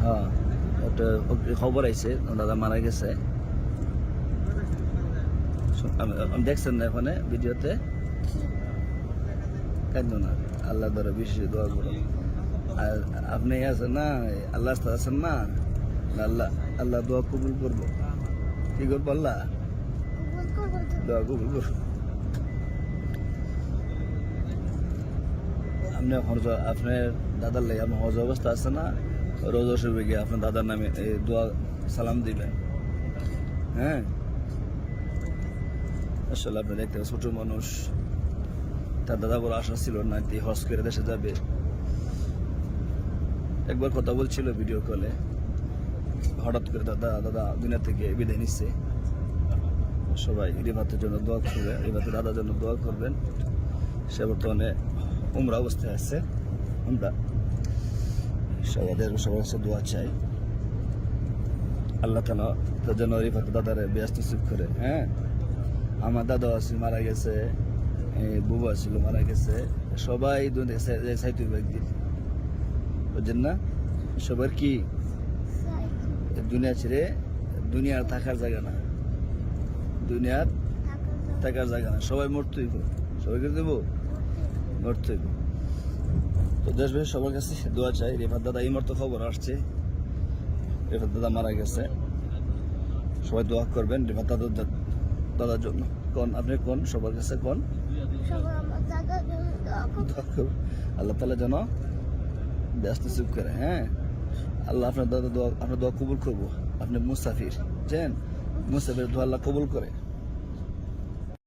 হ্যাঁ একটা খবর আইছে দাদা মারা গেছে। দেখছেন না ওখানে ভিডিওতে? কেন না, আল্লাহ দ্বারা বেশি দোয়া করো। আর আপনি আছেন না, আল্লাহ আছেন না, আল্লাহ আল্লাহ দোয়া কবুল করবো। কি করবো? আল্লাহ দোয়া কবুল করবো। আপনি আপনার দাদার লাগে আপনার হজ অবস্থা আছে না, রোজা শরীফে গিয়ে আপনার দাদার নামে দোয়া সালাম দিবেন। হ্যাঁ, আসলে আপনি দেখতে ছোট মানুষ, তার দাদা বড় আশা ছিল না হজ করে দেশে যাবে। একবার কথা বলছিল ভিডিও কলে, হঠাৎ করে দাদা দুনিয়া থেকে বিদায় নিচ্ছে। সবাই রিফাতের জন্য দোয়া করবে, রিফাতের দাদার জন্য দোয়া করবেন। সে বর্তমানে উমরা অবস্থায় আছে। আমরা সবার কাছে দোয়া চাই, আল্লাহ তাআলা তার জন্য রিফাতের দাদারে ব্যস্ত নসিব করে। হ্যাঁ, আমার দাদা আছিল মারা গেছে, বুবা ছিল মারা গেছে, সবাই চাইতে একদিন, বুঝছেন না? সবার কি দুনিয়া ছেড়ে, দুনিয়ার থাকার জায়গা না, দুনিয়ার থাকার জায়গা না, সবাই মরতে হইব। সবাইকে দেব মরতে হইব। তো দেশবাসী সবার কাছে দোয়া চাই। রেফাত দাদা এই মুহূর্তে খবর আসছে, রেফাত দাদা মারা গেছে। সবাই দোয়া করবেন রেফাত দাদার জন্য। কোন আপনি কোন সবার কাছে কোন আল্লাহ তাআলা যেন ব্যস্ত চুপ করে। হ্যাঁ, আল্লাহ আপনার দোয়া কবুল করবো। আপনি মুসাফির, বুঝছেন? মুসাফির দোয়া আল্লাহ কবুল করে।